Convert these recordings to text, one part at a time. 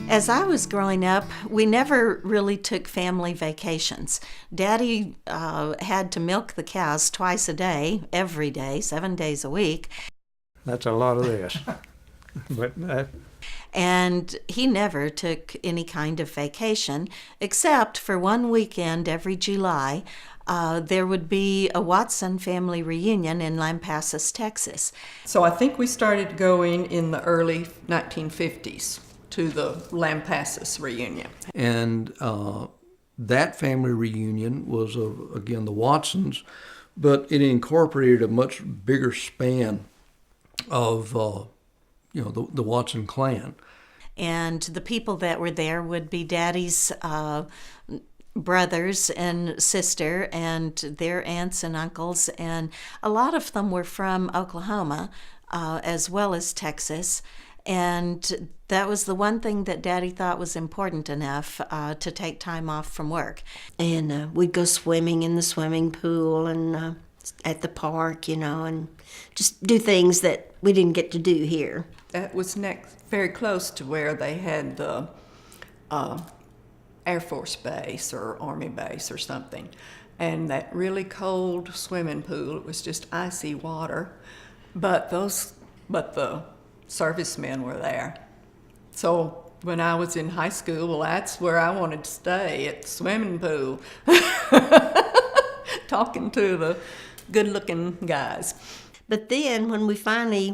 As I was growing up, we never really took family vacations. Daddy had to milk the cows twice a day, every day, 7 days a week, That's a lot of this. But and he never took any kind of vacation except for one weekend every July. There would be a Watson family reunion in Lampasas, Texas. So I think we started going in the early 1950s to the Lampasas reunion. And that family reunion was of, again, the Watsons, but it incorporated a much bigger span of, the Watson clan. And the people that were there would be Daddy's brothers and sister and their aunts and uncles, and a lot of them were from Oklahoma as well as Texas. And that was the one thing that Daddy thought was important enough to take time off from work. And we'd go swimming in the swimming pool and at the park, and just do things that we didn't get to do here. That was very close to where they had the Air Force base or Army base or something. And that really cold swimming pool, it was just icy water. But the servicemen were there. So when I was in high school, well, that's where I wanted to stay, at the swimming pool, talking to the good-looking guys. But then when we finally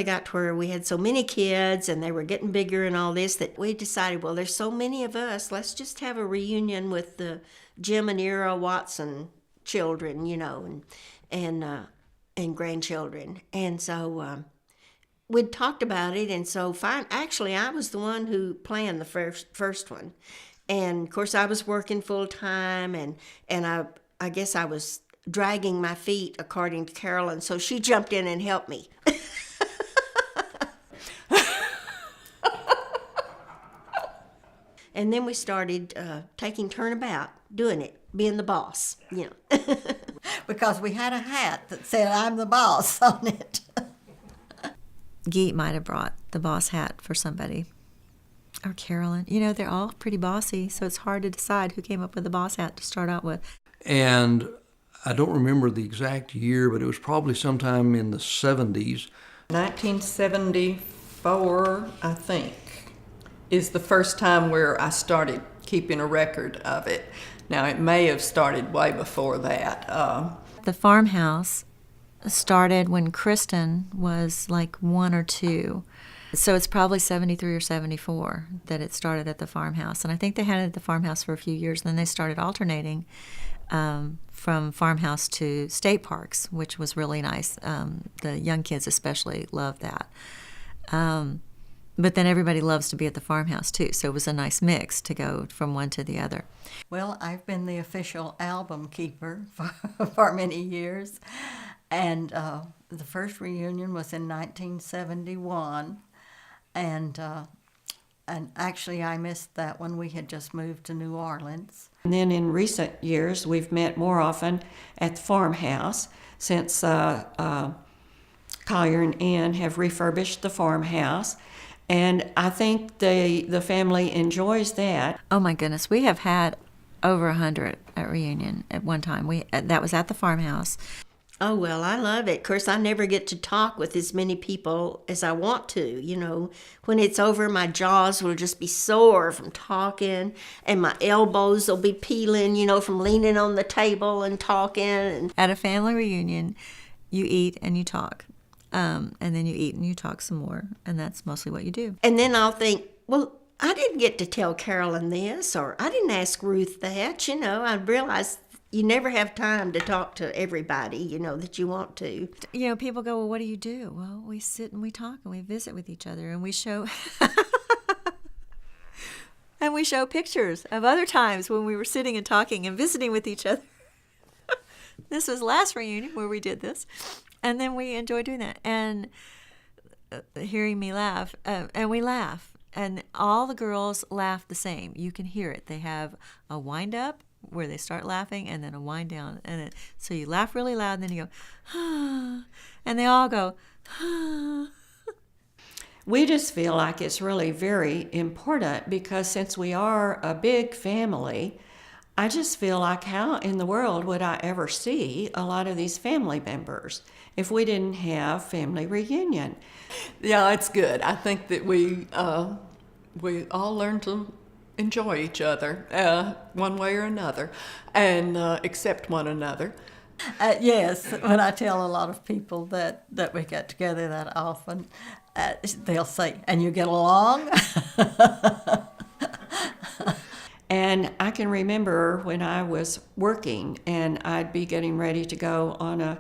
got to where we had so many kids and they were getting bigger and all this, that we decided, well, there's so many of us, let's just have a reunion with the Jim and Ira Watson children, and grandchildren. And so we'd talked about it, and so actually I was the one who planned the first one. And of course I was working full time, and I guess I was dragging my feet, according to Carolyn, so she jumped in and helped me. And then we started taking turnabout, doing it, being the boss, Because we had a hat that said, "I'm the boss" on it. Geet might have brought the boss hat for somebody. Or Carolyn. They're all pretty bossy, so it's hard to decide who came up with the boss hat to start out with. And I don't remember the exact year, but it was probably sometime in the 70s. 1974, I think, is the first time where I started keeping a record of it. Now, it may have started way before that. The farmhouse started when Kristen was like 1 or 2. So it's probably 73 or 74 that it started at the farmhouse. And I think they had it at the farmhouse for a few years. Then they started alternating from farmhouse to state parks, which was really nice. The young kids especially loved that. But then everybody loves to be at the farmhouse too, so it was a nice mix to go from one to the other. Well, I've been the official album keeper for many years, and the first reunion was in 1971, and actually I missed that one. We had just moved to New Orleans. And then in recent years, we've met more often at the farmhouse since Collier and Ann have refurbished the farmhouse. And I think the family enjoys that. Oh my goodness, we have had over 100 at reunion at one time. That was at the farmhouse. Oh, well, I love it. Of course, I never get to talk with as many people as I want to. When it's over, my jaws will just be sore from talking, and my elbows will be peeling, from leaning on the table and talking. At a family reunion, you eat and you talk. And then you eat and you talk some more, and that's mostly what you do. And then I'll think, well, I didn't get to tell Carolyn this, or I didn't ask Ruth that. I realize you never have time to talk to everybody, that you want to. People go, well, what do you do? Well, we sit and we talk and we visit with each other, and we show and we show pictures of other times when we were sitting and talking and visiting with each other. This was last reunion where we did this. And then we enjoy doing that and hearing me laugh. And we laugh. And all the girls laugh the same. You can hear it. They have a wind up where they start laughing and then a wind down. So you laugh really loud and then you go, ah, and they all go, ah. we just feel like it's really very important because since we are a big family, I just feel like how in the world would I ever see a lot of these family members if we didn't have family reunion? Yeah, it's good. I think that we all learn to enjoy each other one way or another, and accept one another. Yes, when I tell a lot of people that we get together that often, they'll say, "And you get along?" And I can remember when I was working and I'd be getting ready to go on a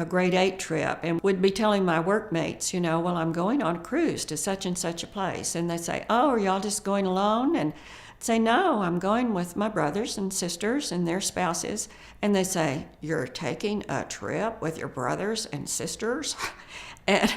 grade 8 trip and would be telling my workmates, you know, well, I'm going on a cruise to such and such a place. And they'd say, oh, are y'all just going alone? And I'd say, no, I'm going with my brothers and sisters and their spouses. And they say, you're taking a trip with your brothers and sisters? And,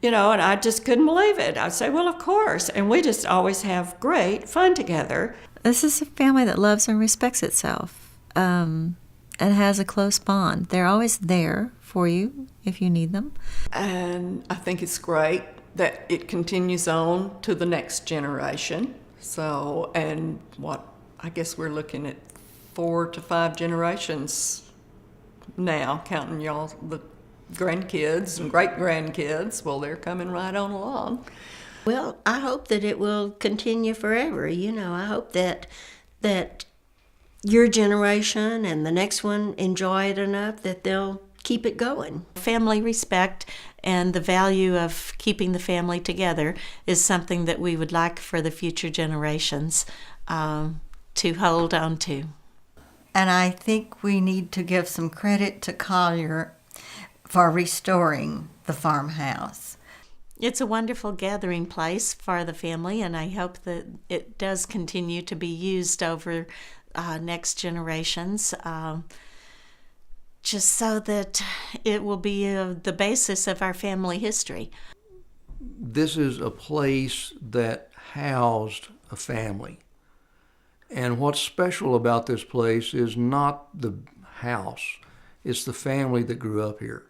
you know, and I just couldn't believe it. I'd say, well, of course. And we just always have great fun together. This is a family that loves and respects itself and has a close bond. They're always there for you if you need them. And I think it's great that it continues on to the next generation. So, and what, I guess we're looking at 4 to 5 generations now, counting y'all, the grandkids and great-grandkids. Well, they're coming right on along. Well, I hope that it will continue forever. You know, I hope that your generation and the next one enjoy it enough that they'll keep it going. Family respect and the value of keeping the family together is something that we would like for the future generations to hold on to. And I think we need to give some credit to Collier for restoring the farmhouse. It's a wonderful gathering place for the family, and I hope that it does continue to be used over next generations, just so that it will be the basis of our family history. This is a place that housed a family. And what's special about this place is not the house, it's the family that grew up here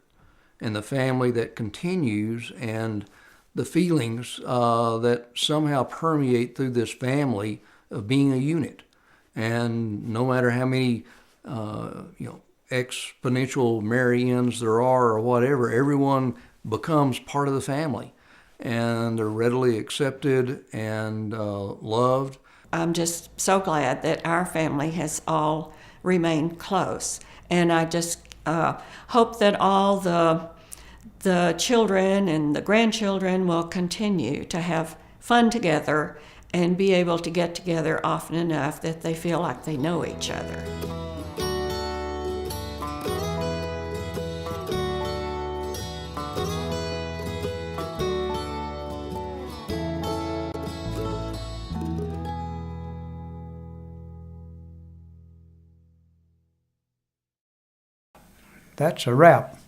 and the family that continues, and the feelings that somehow permeate through this family of being a unit. And no matter how many exponential Marians there are or whatever, everyone becomes part of the family, and they're readily accepted and loved. I'm just so glad that our family has all remained close. And I just hope that all the children and the grandchildren will continue to have fun together and be able to get together often enough that they feel like they know each other. That's a wrap.